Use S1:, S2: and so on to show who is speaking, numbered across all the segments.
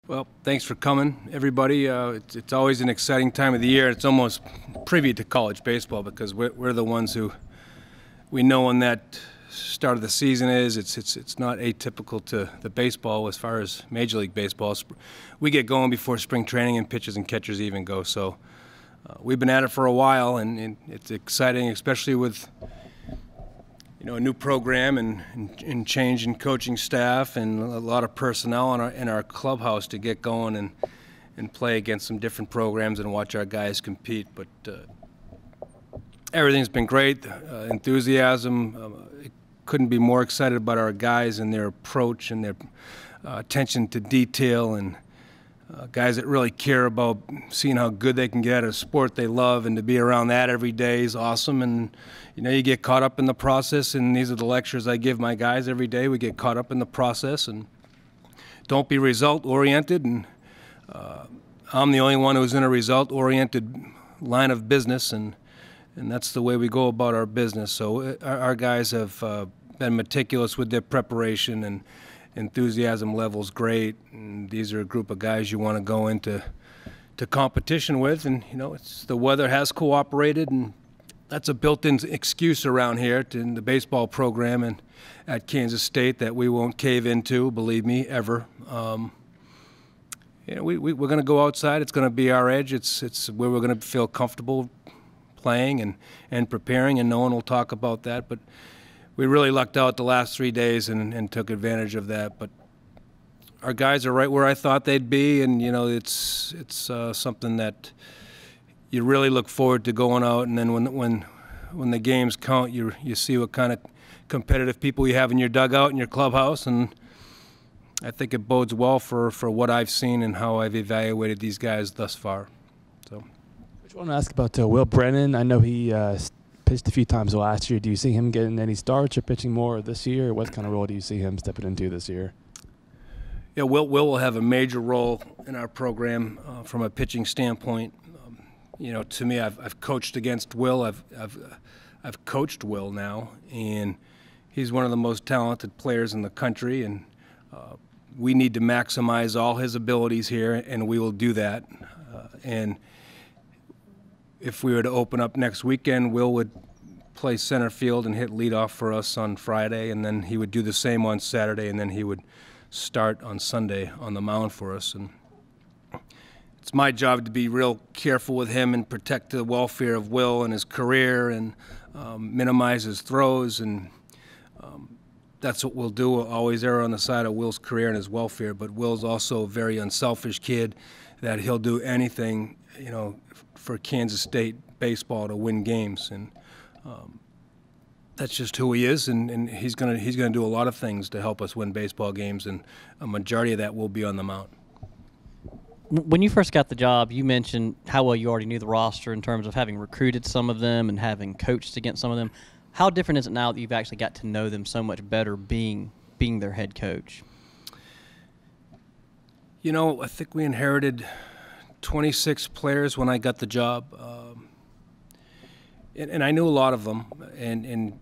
S1: Well, thanks for coming, everybody. It's always an exciting time of the year. It's almost preview to college baseball because we're the ones who we know when that start of the season is. It's not atypical to the baseball as far as Major League Baseball. We get going before spring training and pitchers and catchers even go. So we've been at it for a while, and it's exciting, especially with a new program and change in coaching staff and a lot of personnel in our clubhouse to get going and play against some different programs and watch our guys compete. But everything's been great. Enthusiasm. Couldn't be more excited about our guys and their approach and their attention to detail, and guys that really care about seeing how good they can get at a sport they love, and to be around that every day is awesome. And you get caught up in the process, and these are the lectures I give my guys every day. We get caught up in the process and don't be result-oriented, and I'm the only one who's in a result-oriented line of business, and that's the way we go about our business. So our guys have been meticulous with their preparation, and enthusiasm level's great, and these are a group of guys you want to go into competition with. And the weather has cooperated, and that's a built-in excuse around here in the baseball program and at Kansas State that we won't cave into, believe me, ever. We're going to go outside. It's going to be our edge. It's where we're going to feel comfortable playing and preparing, and no one will talk about that. But we really lucked out the last 3 days and took advantage of that. But our guys are right where I thought they'd be, and it's something that you really look forward to going out. And then when the games count, you see what kind of competitive people you have in your dugout and your clubhouse, and I think it bodes well for what I've seen and how I've evaluated these guys thus far. So.
S2: I just want to ask about Will Brennan. I know he pitched a few times last year. Do you see him getting any starts or pitching more this year? What kind of role do you see him stepping into this year?
S1: Yeah, Will will have a major role in our program from a pitching standpoint. To me, I've coached against Will. I've coached Will now, and he's one of the most talented players in the country, and we need to maximize all his abilities here, and we will do that. And if we were to open up next weekend, Will would play center field and hit leadoff for us on Friday, and then he would do the same on Saturday, and then he would start on Sunday on the mound for us. And it's my job to be real careful with him and protect the welfare of Will and his career, and minimize his throws, and that's what we'll do. We'll always err on the side of Will's career and his welfare, but Will's also a very unselfish kid that he'll do anything, for Kansas State baseball to win games, and that's just who he is, and he's gonna do a lot of things to help us win baseball games, and a majority of that will be on the mound.
S3: When you first got the job, you mentioned how well you already knew the roster in terms of having recruited some of them and having coached against some of them. How different is it now that you've actually got to know them so much better, being their head coach?
S1: I think we inherited 26 players when I got the job, and I knew a lot of them, and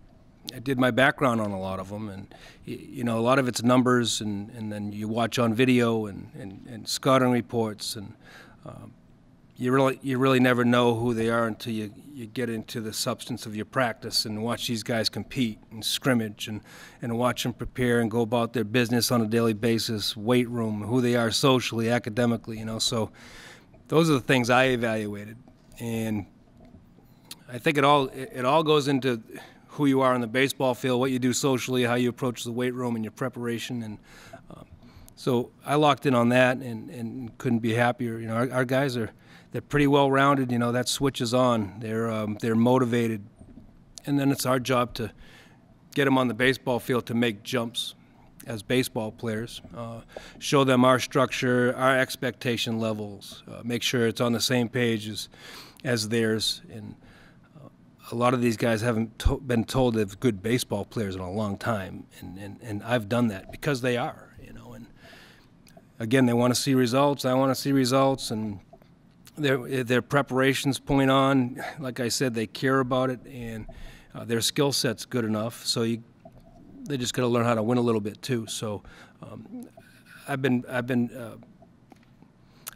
S1: I did my background on a lot of them, and a lot of it's numbers, and then you watch on video and scouting reports, and you really never know who they are until you get into the substance of your practice and watch these guys compete and scrimmage and watch them prepare and go about their business on a daily basis, weight room, who they are socially, academically, so those are the things I evaluated, and I think it all goes into who you are on the baseball field, what you do socially, how you approach the weight room and your preparation, and so I locked in on that and couldn't be happier. Our guys they're pretty well rounded. That switch is on. They're motivated, and then it's our job to get them on the baseball field to make jumps as baseball players, show them our structure, our expectation levels, make sure it's on the same page as theirs. And a lot of these guys haven't been told they're good baseball players in a long time, and I've done that because they are, And again, they want to see results. I want to see results, and their preparations point on. Like I said, they care about it, and their skill set's good enough. So they just got to learn how to win a little bit too. So I've been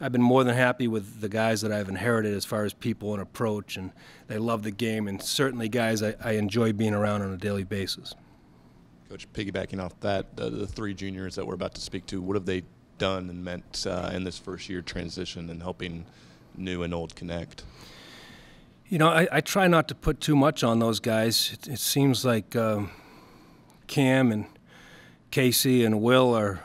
S1: I've been more than happy with the guys that I've inherited as far as people and approach, and they love the game, and certainly guys I enjoy being around on a daily basis.
S4: Coach, piggybacking off that, the three juniors that we're about to speak to, what have they done and meant in this first-year transition and helping new and old connect?
S1: You know, I try not to put too much on those guys. It seems like Cam and Casey and Will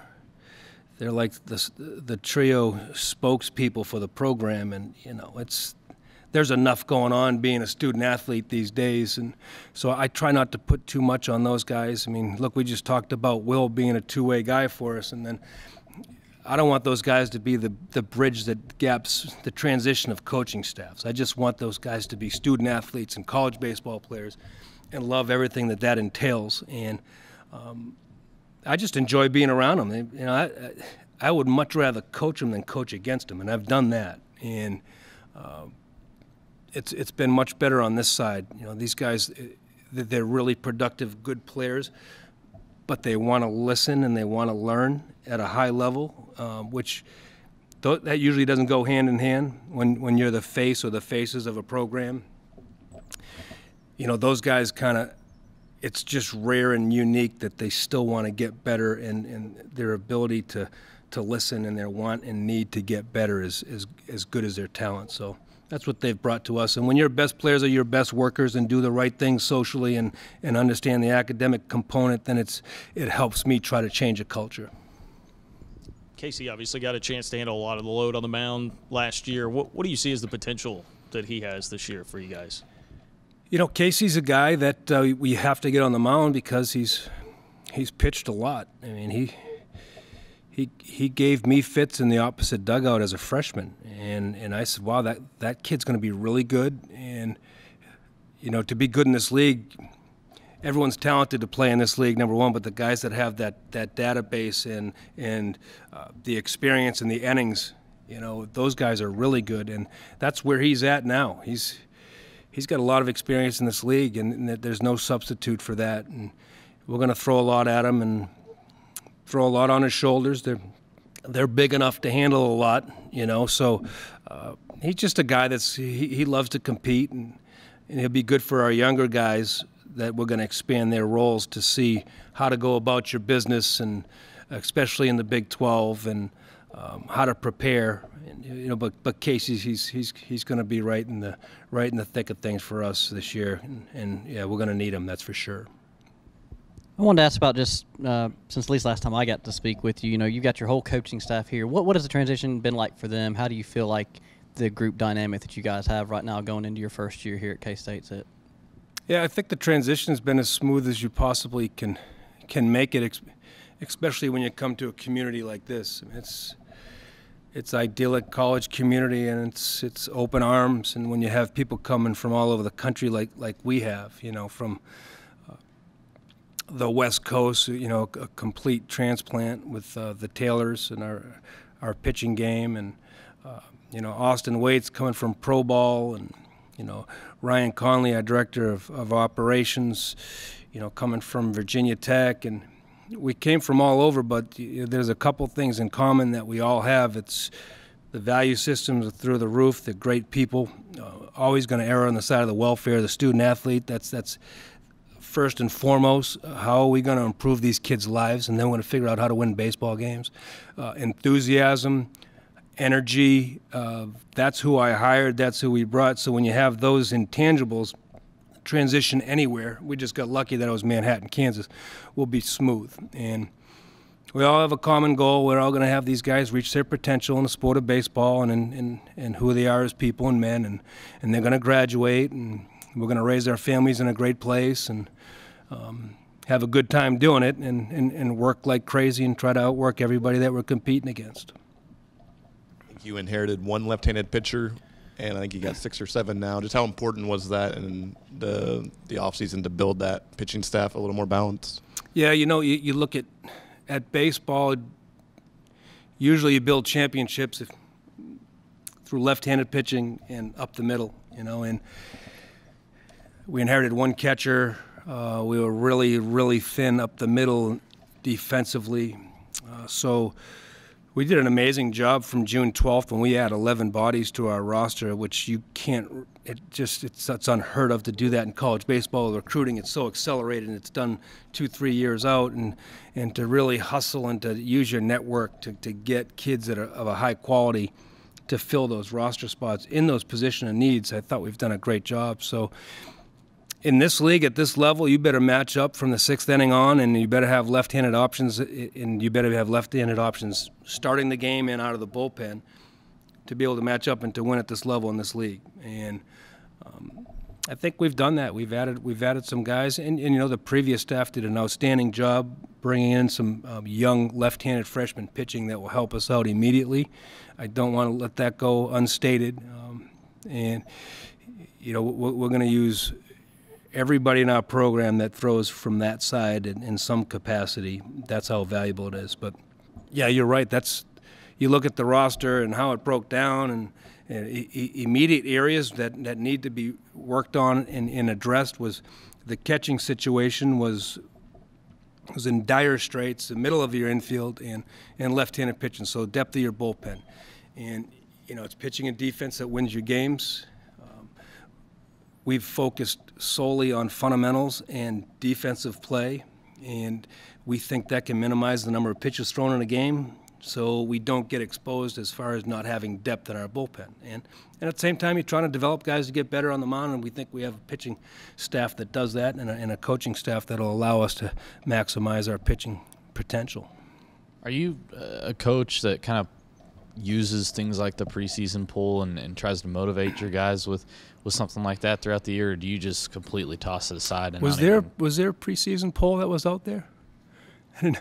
S1: they're like the trio spokespeople for the program, and you know there's enough going on being a student athlete these days, and so I try not to put too much on those guys. I mean, look, we just talked about Will being a two-way guy for us, and then I don't want those guys to be the bridge that gaps the transition of coaching staffs. I just want those guys to be student athletes and college baseball players and love everything that entails, and I just enjoy being around them. You know, I would much rather coach them than coach against them, and I've done that. And it's been much better on this side. You know, these guys, they're really productive, good players, but they want to listen and they want to learn at a high level, which that usually doesn't go hand in hand when you're the face or the faces of a program. You know, those guys kind of, it's just rare and unique that they still want to get better, and their ability to listen and their want and need to get better is as good as their talent. So that's what they've brought to us. And when your best players are your best workers and do the right things socially and understand the academic component, then it helps me try to change a culture.
S5: Casey obviously got a chance to handle a lot of the load on the mound last year. What do you see as the potential that he has this year for you guys?
S1: You know, Casey's a guy that we have to get on the mound because he's pitched a lot. I mean, he gave me fits in the opposite dugout as a freshman, and I said, wow, that kid's going to be really good. And you know, to be good in this league, everyone's talented to play in this league, number one, but the guys that have that database and the experience and the innings, you know, those guys are really good, and that's where he's at now. He's got a lot of experience in this league, and there's no substitute for that. And we're going to throw a lot at him and throw a lot on his shoulders. They're big enough to handle a lot, you know. So he's just a guy he loves to compete, and he'll be good for our younger guys that we're going to expand their roles to see how to go about your business, and especially in the Big 12, and how to prepare. You know, but Casey, he's going to be right in the thick of things for us this year, and yeah, we're going to need him, that's for sure.
S3: I wanted to ask about just since at least last time I got to speak with you. You know, you've got your whole coaching staff here. What has the transition been like for them? How do you feel like the group dynamic that you guys have right now going into your first year here at K-State's at?
S1: Yeah, I think the transition has been as smooth as you possibly can make it, especially when you come to a community like this. I mean, it's idyllic college community, and it's open arms. And when you have people coming from all over the country like we have, you know, from the West Coast, you know, a complete transplant with the Taylors and our pitching game, and you know, Austin Waite's coming from pro ball, and you know, Ryan Conley, our director of operations, you know, coming from Virginia Tech, and we came from all over, but there's a couple things in common that we all have. It's the value systems are through the roof. They're great people, always going to err on the side of the welfare of the student athlete. That's first and foremost. How are we going to improve these kids' lives? And then we're going to figure out how to win baseball games. Enthusiasm, energy, that's who I hired, that's who we brought. So when you have those intangibles, transition anywhere, we just got lucky that it was Manhattan, Kansas, will be smooth. And we all have a common goal. We're all going to have these guys reach their potential in the sport of baseball and who they are as people and men, and they're going to graduate, and we're going to raise our families in a great place, and have a good time doing it, and work like crazy and try to outwork everybody that we're competing against.
S4: You inherited one left-handed pitcher, and I think you got 6 or 7 now. Just how important was that in the offseason to build that pitching staff a little more balanced? Yeah,
S1: you know, you look at baseball, usually you build championships through left-handed pitching and up the middle, you know, and we inherited one catcher. We were really, really thin up the middle defensively. So We did an amazing job from June 12th when we add 11 bodies to our roster, which you can't, it's unheard of to do that in college baseball. Recruiting, it's so accelerated, and it's done 2-3 years out, and to really hustle and to use your network to get kids that are of a high quality to fill those roster spots in those position of needs. I thought we've done a great job. So in this league at this level, you better match up from the 6th inning on, and you better have left-handed options, and you better have left-handed options starting the game and out of the bullpen to be able to match up and to win at this level in this league. And I think we've done that. We've added some guys, and you know, the previous staff did an outstanding job bringing in some young left-handed freshmen pitching that will help us out immediately. I don't want to let that go unstated. And you know, we're going to use everybody in our program that throws from that side in some capacity. That's how valuable it is. But yeah, you're right. You look at the roster and how it broke down, and immediate areas that need to be worked on and addressed was the catching situation was in dire straits, the middle of your infield and left-handed pitching, so depth of your bullpen. And, you know, it's pitching and defense that wins your games. We've focused solely on fundamentals and defensive play, and we think that can minimize the number of pitches thrown in a game, so we don't get exposed as far as not having depth in our bullpen. And at the same time, you're trying to develop guys to get better on the mound, and we think we have a pitching staff that does that, and a coaching staff that will allow us to maximize our pitching potential.
S6: Are you a coach that kind of uses things like the preseason poll and tries to motivate your guys with something like that throughout the year, or do you just completely toss it aside? And
S1: was there a preseason poll that was out there? Let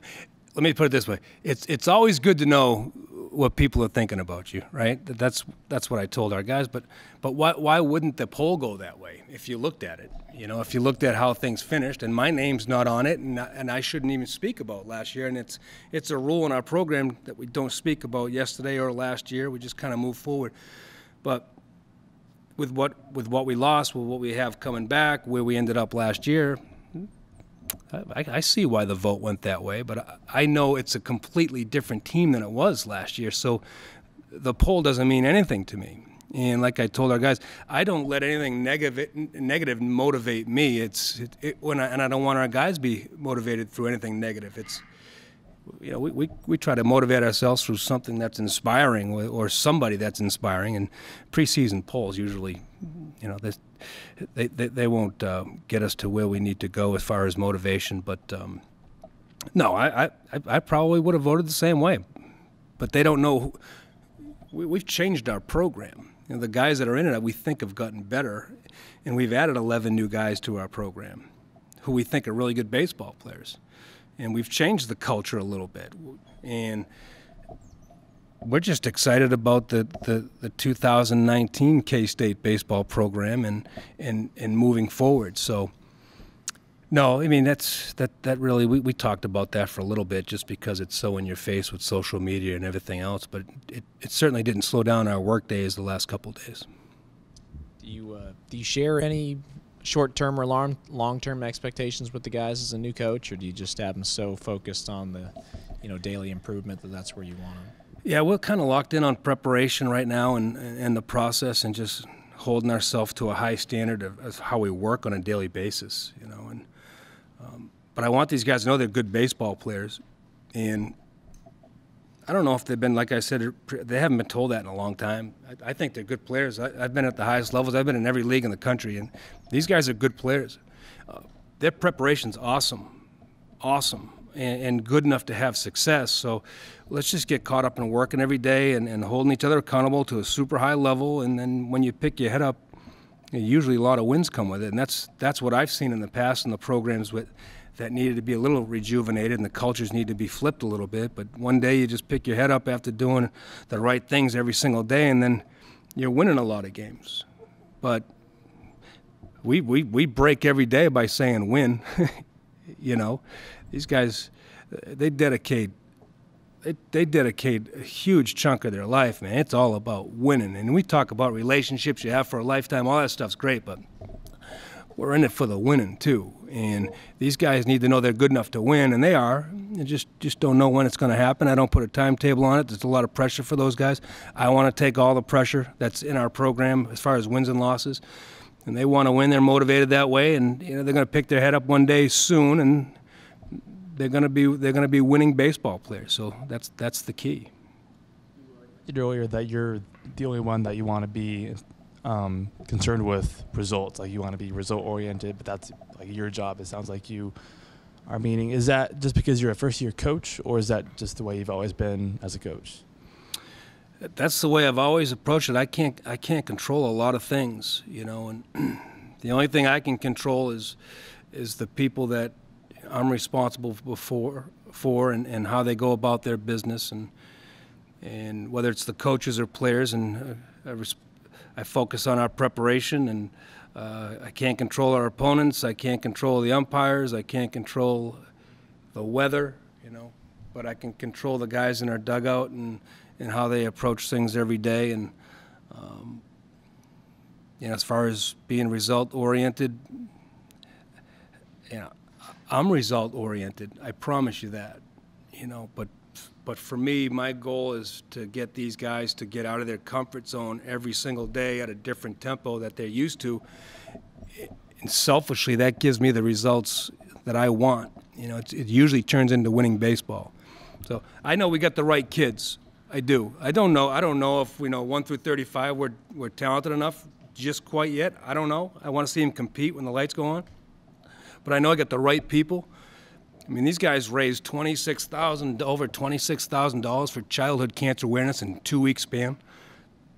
S1: me put it this way: it's always good to know what people are thinking about you, right? That's what I told our guys. But why wouldn't the poll go that way if you looked at it? You know, if you looked at how things finished, and my name's not on it, and I shouldn't even speak about last year. And it's a rule in our program that we don't speak about yesterday or last year. We just kind of move forward. But with what we lost, with what we have coming back, where we ended up last year, I see why the vote went that way, but I know it's a completely different team than it was last year, so the poll doesn't mean anything to me. And like I told our guys, I don't let anything negative motivate me. And I don't want our guys be motivated through anything negative. It's, you know, we try to motivate ourselves through something that's inspiring or somebody that's inspiring. And preseason polls usually, you know, they won't get us to where we need to go as far as motivation. But no, I probably would have voted the same way. But they don't know. We've changed our program. You know, the guys that are in it, we think have gotten better, and we've added 11 new guys to our program who we think are really good baseball players. And we've changed the culture a little bit. And we're just excited about the 2019 K-State baseball program and moving forward. So, no, I mean, that really, we talked about that for a little bit just because it's so in your face with social media and everything else, but it certainly didn't slow down our work days the last couple of days.
S7: Do you share any short-term or long-term expectations with the guys as a new coach, or do you just have them so focused on the, you know, daily improvement that that's where you want them?
S1: Yeah, we're kind of locked in on preparation right now and the process, and just holding ourselves to a high standard of how we work on a daily basis, you know. And but I want these guys to know they're good baseball players, and I don't know if they've been, like I said, they haven't been told that in a long time. I think they're good players. I've been at the highest levels. I've been in every league in the country, and these guys are good players. Their preparation's awesome, and good enough to have success. So let's just get caught up in working every day and holding each other accountable to a super high level. And then when you pick your head up, usually a lot of wins come with it. And that's what I've seen in the past in the programs that needed to be a little rejuvenated, and the cultures need to be flipped a little bit. But one day you just pick your head up after doing the right things every single day, and then you're winning a lot of games. But we break every day by saying win. You know, these guys, they dedicate a huge chunk of their life, man. It's all about winning. And we talk about relationships you have for a lifetime. All that stuff's great, but we're in it for the winning too. And these guys need to know they're good enough to win, and they are. You just don't know when it's going to happen. I don't put a timetable on it. There's a lot of pressure for those guys. I want to take all the pressure that's in our program as far as wins and losses. And they want to win. They're motivated that way, and they're going to pick their head up one day soon, and they're going to be winning baseball players. So that's the key.
S2: You said earlier that you're the only one that you want to be concerned with results. Like, you want to be result oriented, but that's like your job. It sounds like you are meaning. Is that just because you're a first year coach, or is that just the way you've always been as a coach?
S1: That's the way I've always approached it. I can't control a lot of things, and the only thing I can control is the people that I'm responsible for and how they go about their business, and whether it's the coaches or players, and I focus on our preparation, and I can't control our opponents. I can't control the umpires. I can't control the weather, but I can control the guys in our dugout and how they approach things every day. And as far as being result-oriented, I'm result-oriented. I promise you that, But for me, my goal is to get these guys to get out of their comfort zone every single day at a different tempo that they're used to. And selfishly, that gives me the results that I want. It usually turns into winning baseball. So I know we got the right kids. I do. I don't know if 1 through 35 we're talented enough just quite yet. I don't know. I want to see them compete when the lights go on. But I know I got the right people. I mean, these guys raised over $26,000 for childhood cancer awareness in a 2-week span.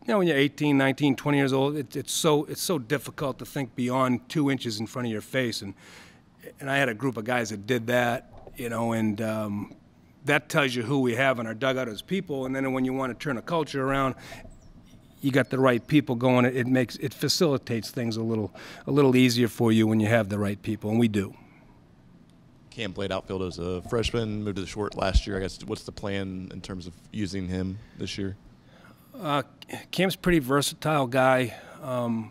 S1: When you're 18, 19, 20 years old, it's so difficult to think beyond 2 inches in front of your face. And I had a group of guys that did that, and that tells you who we have in our dugout as people. And then when you want to turn a culture around, you got the right people going. It facilitates things a little easier for you when you have the right people, and we do.
S4: Cam played outfield as a freshman, moved to the short last year. I guess, what's the plan in terms of using him this year?
S1: Cam's a pretty versatile guy. I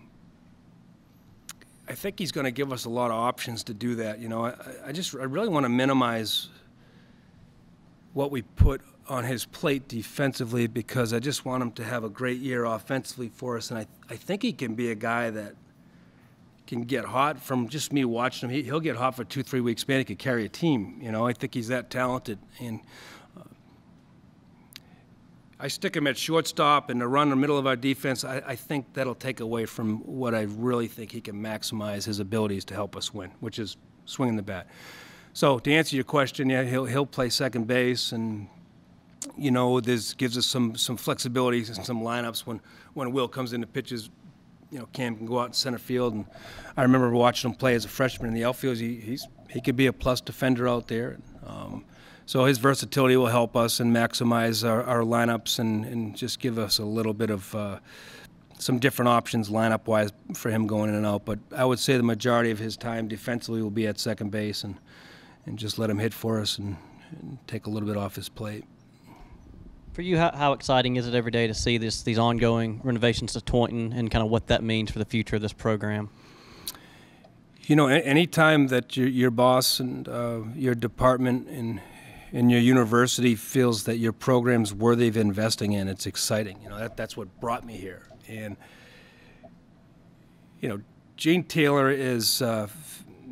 S1: think he's going to give us a lot of options to do that. I really want to minimize what we put on his plate defensively, because I just want him to have a great year offensively for us. And I think he can be a guy that can get hot from just me watching him. He'll get hot for 2-3 weeks span. He could carry a team. I think he's that talented. And I stick him at shortstop and to run in the middle of our defense. I think that'll take away from what I really think he can maximize his abilities to help us win, which is swinging the bat. So to answer your question, yeah, he'll play second base, and this gives us some flexibility and some lineups when Will comes in the pitches. Cam can go out in center field, and I remember watching him play as a freshman in the outfield. He could be a plus defender out there. So his versatility will help us and maximize our lineups and just give us a little bit of some different options lineup-wise for him going in and out. But I would say the majority of his time defensively will be at second base, and just let him hit for us and take a little bit off his plate.
S3: For you, how exciting is it every day to see these ongoing renovations to Taunton and kind of what that means for the future of this program?
S1: Any time that your boss and your department and your university feels that your program's worthy of investing in, it's exciting. That's what brought me here. And Gene Taylor is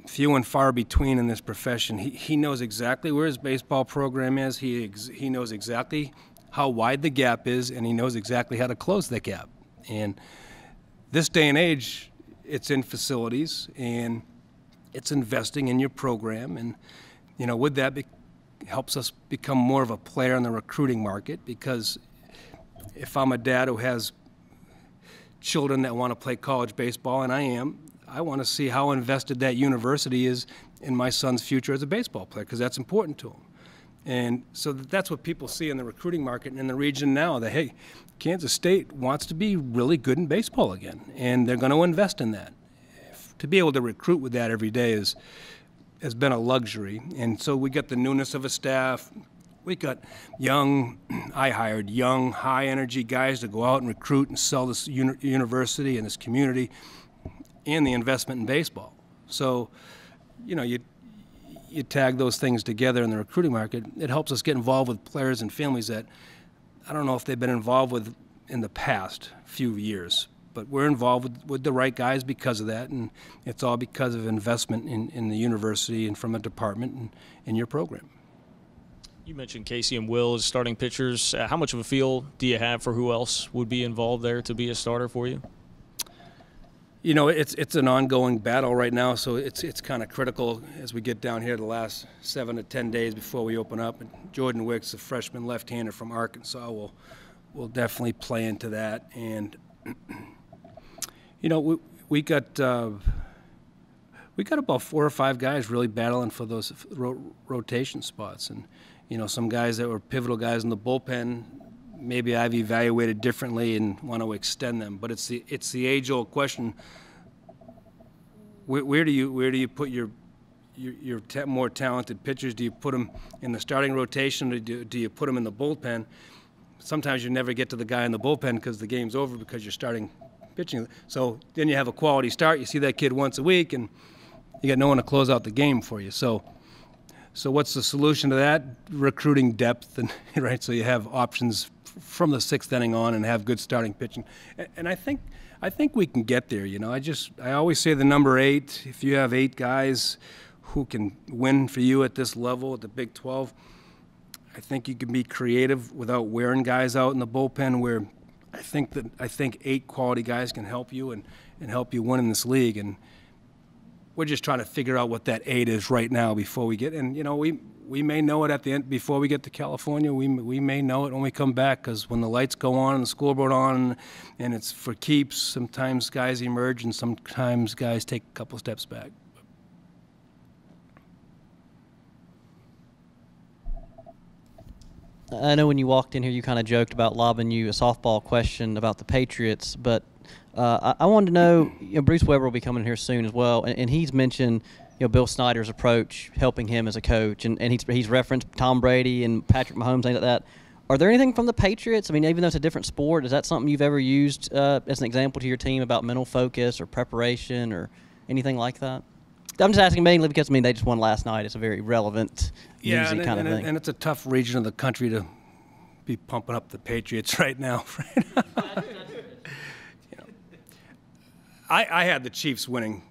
S1: few and far between in this profession. He knows exactly where his baseball program is. He knows exactly how wide the gap is, and he knows exactly how to close the gap. And this day and age, it's in facilities, and it's investing in your program. And, with that, helps us become more of a player in the recruiting market, because if I'm a dad who has children that want to play college baseball, and I want to see how invested that university is in my son's future as a baseball player, because that's important to him. And so that's what people see in the recruiting market and in the region now, that, hey, Kansas State wants to be really good in baseball again, and they're going to invest in that. To be able to recruit with that every day has been a luxury. And so we got the newness of a staff. We got I hired young, high-energy guys to go out and recruit and sell this university and this community and the investment in baseball. So, you know, you tag those things together in the recruiting market. It helps us get involved with players and families that I don't know if they've been involved with in the past few years. But we're involved with the right guys because of that, and it's all because of investment in the university and from a department and in your program.
S5: You mentioned Casey and Will as starting pitchers. How much of a feel do you have for who else would be involved there to be a starter for you?
S1: You know, it's an ongoing battle right now, so it's kind of critical as we get down here the last 7 to 10 days before we open up. And Jordan Wicks, a freshman left-hander from Arkansas, will definitely play into that. And you know, we got about 4 or 5 guys really battling for those rotation spots, and you know, some guys that were pivotal guys in the bullpen. Maybe I've evaluated differently and want to extend them, but it's the age-old question: where do you put your more talented pitchers? Do you put them in the starting rotation, or do you put them in the bullpen? Sometimes you never get to the guy in the bullpen because the game's over because you're starting pitching. So then you have a quality start. You see that kid once a week, and you got no one to close out the game for you. So what's the solution to that? Recruiting depth, and right. So you have options from the 6th inning on and have good starting pitching. And I think we can get there. You know, I always say the number 8. If you have 8 guys who can win for you at this level at the Big 12. I think you can be creative without wearing guys out in the bullpen, where I think 8 quality guys can help you and help you win in this league. And we're just trying to figure out what that 8 is right now before we get. And you know, we may know it at the end before we get to California. We may know it when we come back, because when the lights go on and the scoreboard on and it's for keeps, sometimes guys emerge and sometimes guys take a couple steps back.
S3: I know when you walked in here, you kind of joked about lobbing you a softball question about the Patriots, but I wanted to know, you know, Bruce Weber will be coming here soon as well, and he's mentioned, you know, Bill Snyder's approach, helping him as a coach, and he's referenced Tom Brady and Patrick Mahomes, things like that. Are there anything from the Patriots? I mean, even though it's a different sport, is that something you've ever used as an example to your team about mental focus or preparation or anything like that? I'm just asking mainly because, I mean, they just won last night. It's a very relevant, newsy kind of thing.
S1: And it's a tough region of the country to be pumping up the Patriots right now. You know, I had the Chiefs winning,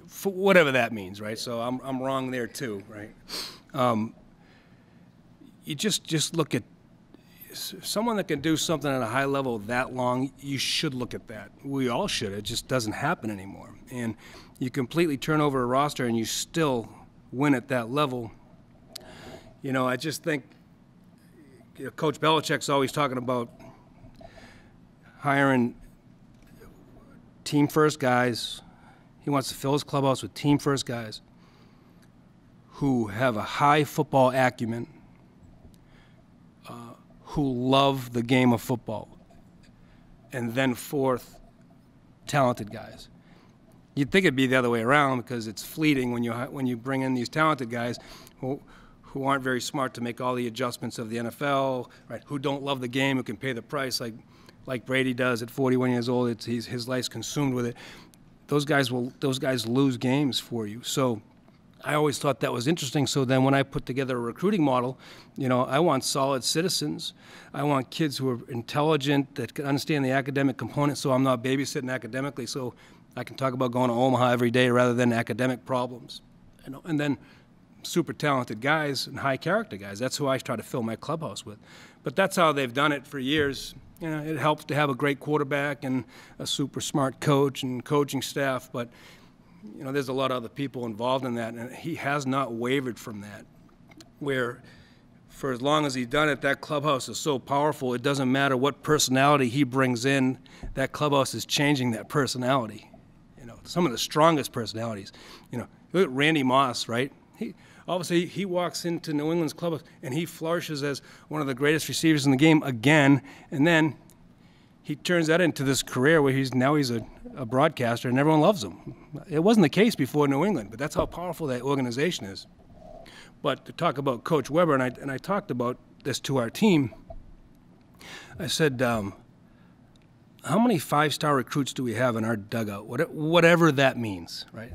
S1: for whatever that means, right? So I'm wrong there too, right? You just look at someone that can do something at a high level that long. You should look at that. We all should. It just doesn't happen anymore. And you completely turn over a roster and you still win at that level. You know, I just think, you know, Coach Belichick's always talking about hiring team-first guys. He wants to fill his clubhouse with team-first guys who have a high football acumen, who love the game of football, and then 4th, talented guys. You'd think it'd be the other way around, because it's fleeting when you bring in these talented guys who aren't very smart to make all the adjustments of the NFL, right? Who don't love the game, who can pay the price like Brady does at 41 years old. His life's consumed with it. Those guys lose games for you. So I always thought that was interesting. So then when I put together a recruiting model, you know, I want solid citizens. I want kids who are intelligent, that can understand the academic component, so I'm not babysitting academically, so I can talk about going to Omaha every day rather than academic problems. You know, and then super talented guys and high character guys. That's who I try to fill my clubhouse with. But that's how they've done it for years. You know, it helps to have a great quarterback and a super smart coach and coaching staff, but you know, there's a lot of other people involved in that, and he has not wavered from that. Where, for as long as he's done it, that clubhouse is so powerful, it doesn't matter what personality he brings in, that clubhouse is changing that personality. You know, some of the strongest personalities. You know, look at Randy Moss, right? Obviously, he walks into New England's clubhouse, and he flourishes as one of the greatest receivers in the game again, and then he turns that into this career where he's a broadcaster and everyone loves him. It wasn't the case before New England, but that's how powerful that organization is. But to talk about Coach Weber, and I talked about this to our team, I said, how many 5-star recruits do we have in our dugout? Whatever that means, right?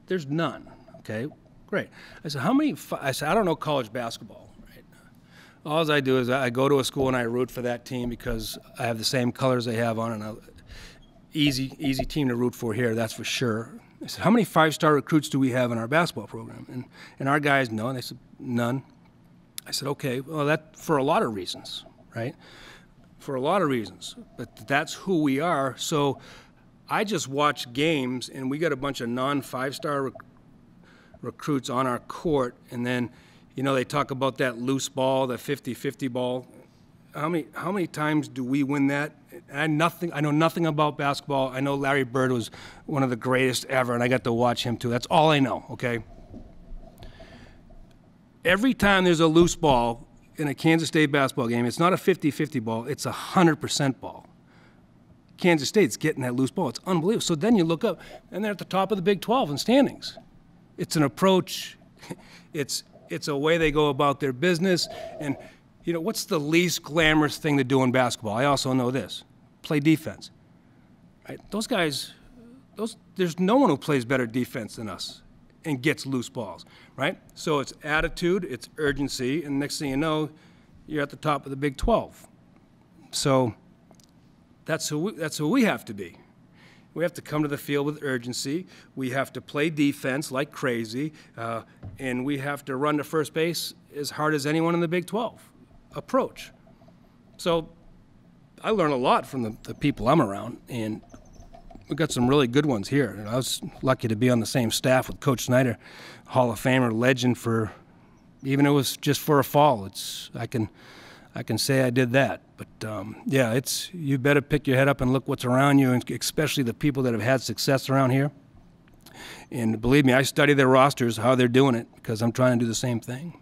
S1: There's none. Okay, great. I said, how many? I said, I don't know college basketball. Right? All I do is I go to a school and I root for that team because I have the same colors they have on, and easy team to root for here. That's for sure. I said, how many 5-star recruits do we have in our basketball program? And our guys know, and they said, none. I said, okay, well, that for a lot of reasons, right? For a lot of reasons, but that's who we are. So I just watch games, and we got a bunch of non-5-star recruits on our court, and then, you know, they talk about that loose ball, the 50-50 ball. How many times do we win that? I know nothing about basketball. I know Larry Bird was one of the greatest ever, and I got to watch him too. That's all I know, okay? Every time there's a loose ball in a Kansas State basketball game, it's not a 50-50 ball, it's a 100% ball. Kansas State's getting that loose ball. It's unbelievable. So then you look up, and they're at the top of the Big 12 in standings. It's an approach. It's a way they go about their business. And, you know, what's the least glamorous thing to do in basketball? I also know this. Play defense. Right? Those guys, there's no one who plays better defense than us and gets loose balls, right? So it's attitude, it's urgency, and next thing you know, you're at the top of the Big 12. So that's who we have to be. We have to come to the field with urgency. We have to play defense like crazy, and we have to run to first base as hard as anyone in the Big 12 approach. So I learn a lot from the people I'm around, and we've got some really good ones here. And I was lucky to be on the same staff with Coach Snyder, Hall of Famer, legend for, even it was just for a fall. I can say I did that. But yeah, you better pick your head up and look what's around you, and especially the people that have had success around here. And believe me, I study their rosters, how they're doing it, because I'm trying to do the same thing.